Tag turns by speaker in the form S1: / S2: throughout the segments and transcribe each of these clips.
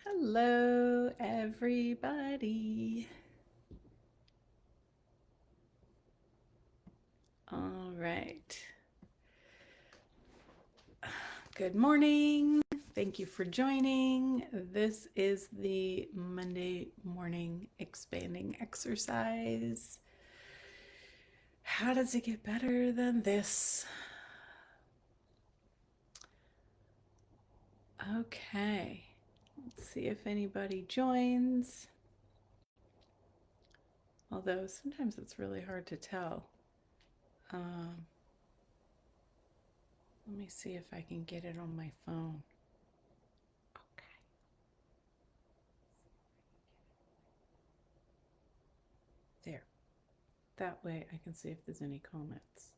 S1: Hello, everybody. All right. Good morning. Thank you for joining. This is the Monday morning expanding exercise. How does it get better than this? Okay. Let's see if anybody joins. Although sometimes it's really hard to tell. Um, Let me see if I can get it on my phone. Okay. There. That way I can see if there's any comments.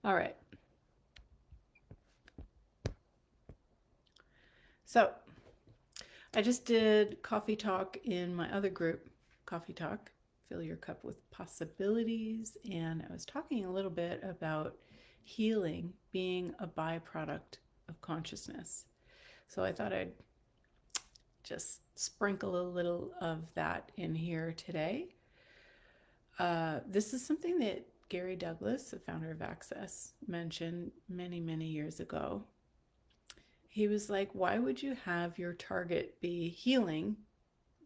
S1: All right. So I just did coffee talk in my other group, Coffee Talk, Fill Your Cup with Possibilities. And I was talking a little bit about healing being a byproduct of consciousness. So I thought I'd just sprinkle a little of that in here today. This is something that Gary Douglas, the founder of Access, mentioned many, many years ago. He was like, why would you have your target be healing?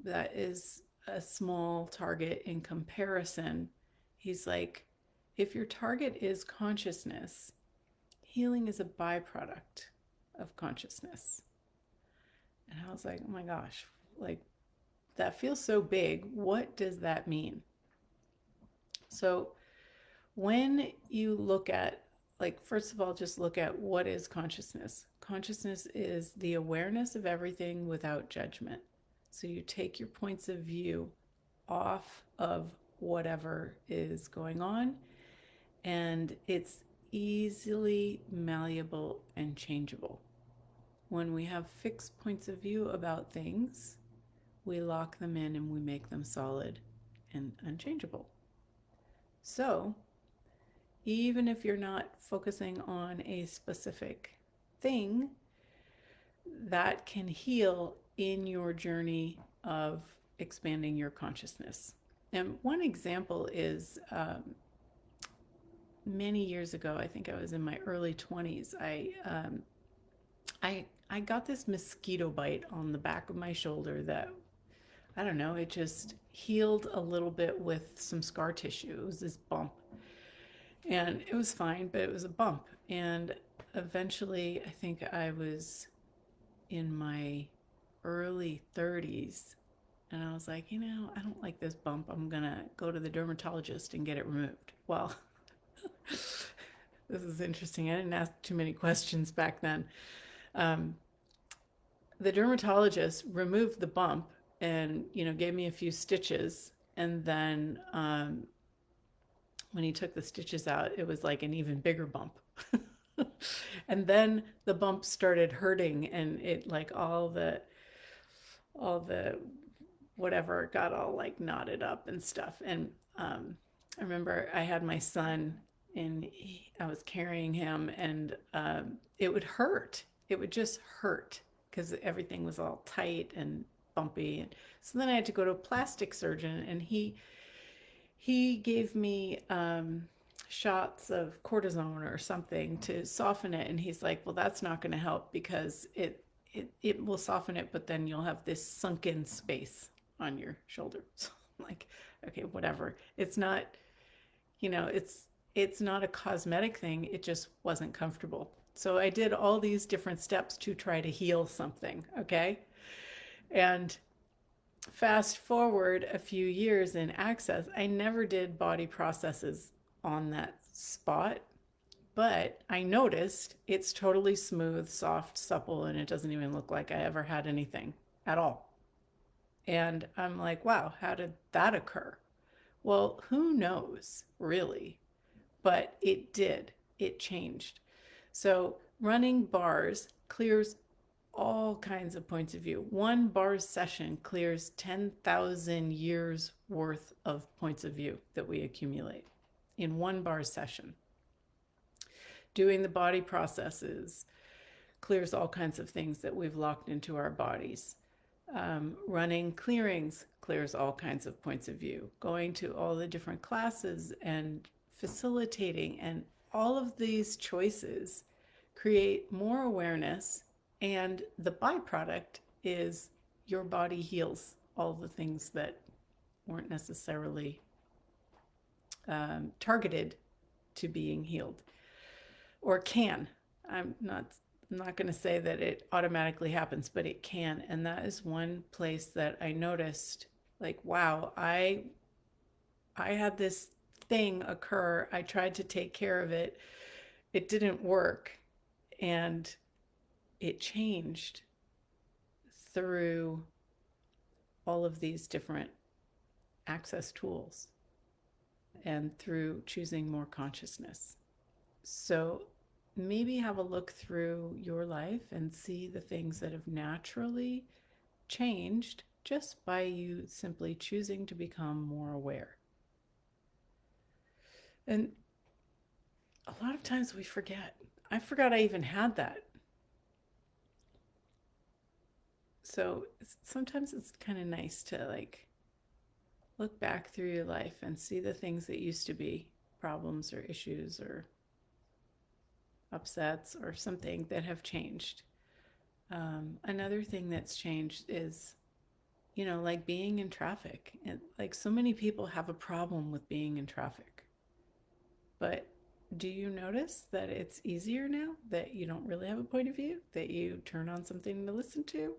S1: That is a small target in comparison. He's like, if your target is consciousness, healing is a byproduct of consciousness. And I was like, oh my gosh, like that feels so big. What does that mean? So when you look at, like, first of all, just look at what is consciousness. Consciousness is the awareness of everything without judgment. So you take your points of view off of whatever is going on, and it's easily malleable and changeable. When we have fixed points of view about things, we lock them in and we make them solid and unchangeable. So even if you're not focusing on a specific thing, that can heal in your journey of expanding your consciousness. And one example is many years ago, I think I was in my early 20s, I got this mosquito bite on the back of my shoulder that, I don't know, it just healed a little bit with some scar tissue. It was this bump. And it was fine, but it was a bump. And eventually, I think I was in my early 30s. And I was like, I don't like this bump. I'm going to go to the dermatologist and get it removed. Well, this is interesting. I didn't ask too many questions back then. The dermatologist removed the bump and, gave me a few stitches. And then when he took the stitches out, it was like an even bigger bump. And then the bump started hurting, and it, like, all the whatever got all like knotted up and stuff. And I remember I had my son, and I was carrying him, and it would hurt. It would just hurt because everything was all tight and bumpy. And so then I had to go to a plastic surgeon, and he gave me shots of cortisone or something to soften it. And he's like, well, that's not going to help because it will soften it, but then you'll have this sunken space on your shoulder. So I'm like, okay, whatever. It's not, it's not a cosmetic thing. It just wasn't comfortable. So I did all these different steps to try to heal something. Okay. And fast forward a few years in Access, I never did body processes on that spot, but I noticed it's totally smooth, soft, supple, and it doesn't even look like I ever had anything at all. And I'm like, wow, how did that occur? Well, who knows, really? But it did. It changed. So running bars clears all kinds of points of view. One bar session clears 10,000 years worth of points of view that we accumulate in one bar session. Doing the body processes clears all kinds of things that we've locked into our bodies. Running clearings clears all kinds of points of view. Going to all the different classes and facilitating and all of these choices create more awareness, and the byproduct is your body heals all the things that weren't necessarily targeted to being healed, or can. I'm not going to say that it automatically happens, but it can. And that is one place that I noticed, like, wow, I had this thing occur. I tried to take care of it. It didn't work. And it changed through all of these different access tools and through choosing more consciousness. So maybe have a look through your life and see the things that have naturally changed just by you simply choosing to become more aware. And a lot of times we forget. I forgot I even had that. So sometimes it's kind of nice to like look back through your life and see the things that used to be problems or issues or upsets or something that have changed. Another thing that's changed is, like being in traffic. And like so many people have a problem with being in traffic. But do you notice that it's easier now that you don't really have a point of view, that you turn on something to listen to?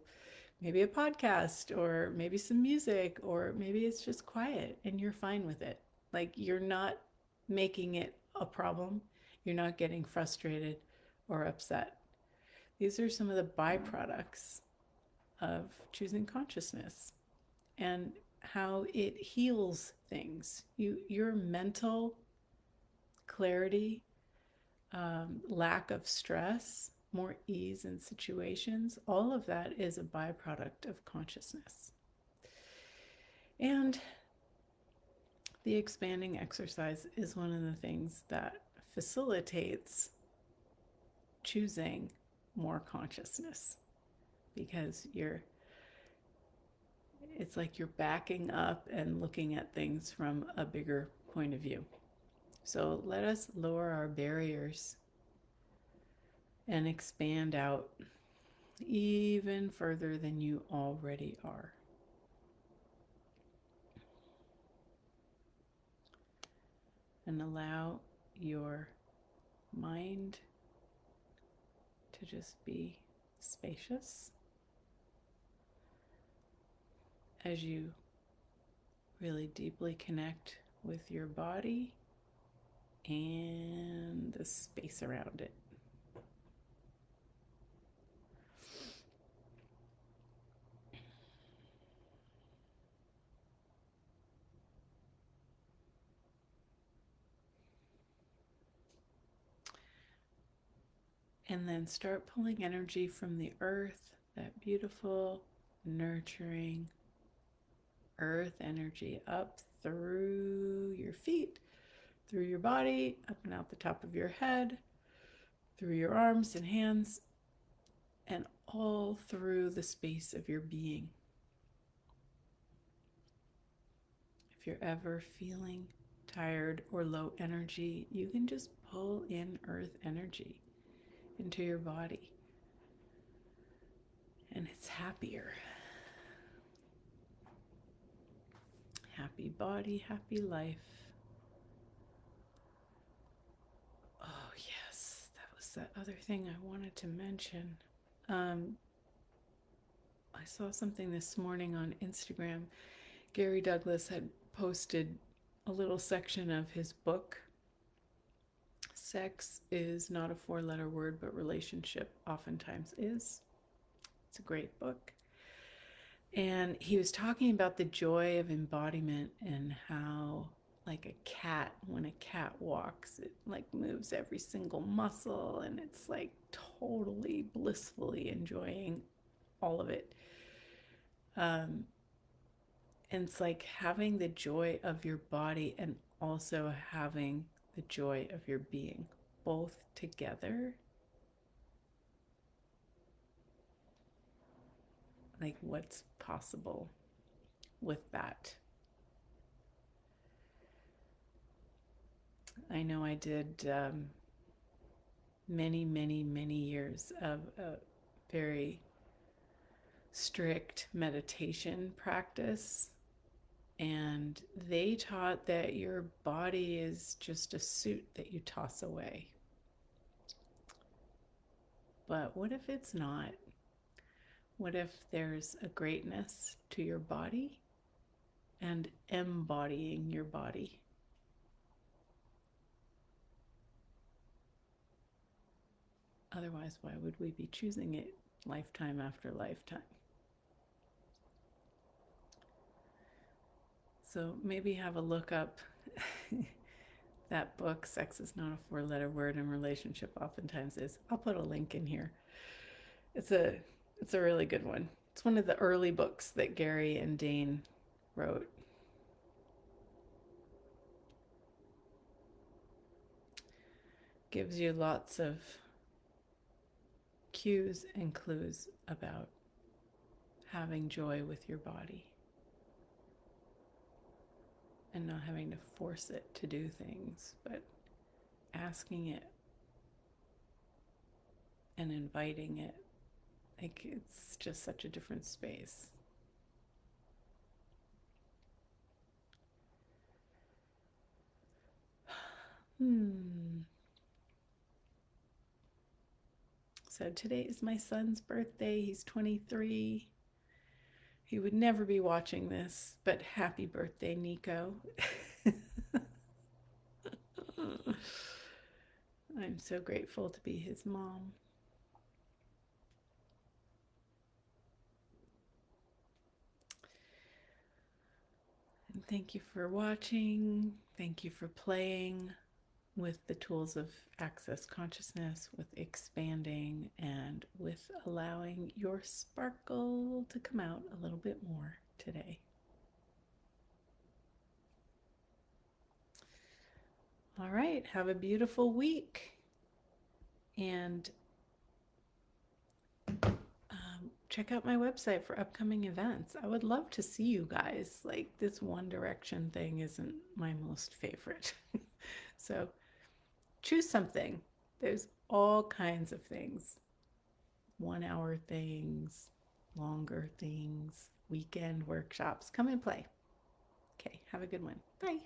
S1: Maybe a podcast, or maybe some music, or maybe it's just quiet and you're fine with it. Like you're not making it a problem. You're not getting frustrated or upset. These are some of the byproducts of choosing consciousness and how it heals things. Your mental clarity, lack of stress, more ease in situations, all of that is a byproduct of consciousness. And the expanding exercise is one of the things that facilitates choosing more consciousness, because it's like you're backing up and looking at things from a bigger point of view. So let us lower our barriers and expand out even further than you already are. And allow your mind to just be spacious as you really deeply connect with your body and the space around it. And then start pulling energy from the earth, that beautiful, nurturing earth energy up through your feet, through your body, up and out the top of your head, through your arms and hands, and all through the space of your being. If you're ever feeling tired or low energy, you can just pull in earth energy into your body, and it's happier. Happy body, happy life. Oh, yes, that was that other thing I wanted to mention. I saw something this morning on Instagram. Gary Douglas had posted a little section of his book. Sex is not a 4-letter word, but relationship oftentimes is. It's a great book. And he was talking about the joy of embodiment and how, like a cat, when a cat walks, it like moves every single muscle and it's like totally blissfully enjoying all of it. And it's like having the joy of your body and also having the joy of your being, both together, like what's possible with that. I know I did many years of a very strict meditation practice, and they taught that your body is just a suit that you toss away. But what if it's not? What if there's a greatness to your body and embodying your body? Otherwise, why would we be choosing it lifetime after lifetime? So maybe have a look up that book, Sex is Not a Four-Letter Word and Relationship Oftentimes Is. I'll put a link in here. It's a really good one. It's one of the early books that Gary and Dane wrote. Gives you lots of cues and clues about having joy with your body and not having to force it to do things, but asking it and inviting it. Like, it's just such a different space. So today is my son's birthday. He's 23. He would never be watching this, but happy birthday, Nico. I'm so grateful to be his mom. And thank you for watching. Thank you for playing with the tools of Access Consciousness, with expanding, and with allowing your sparkle to come out a little bit more today. All right, have a beautiful week. And check out my website for upcoming events. I would love to see you guys. Like, this One Direction thing isn't my most favorite. So choose something. There's all kinds of things. 1 hour things, longer things, weekend workshops. Come and play. Okay, have a good one. Bye.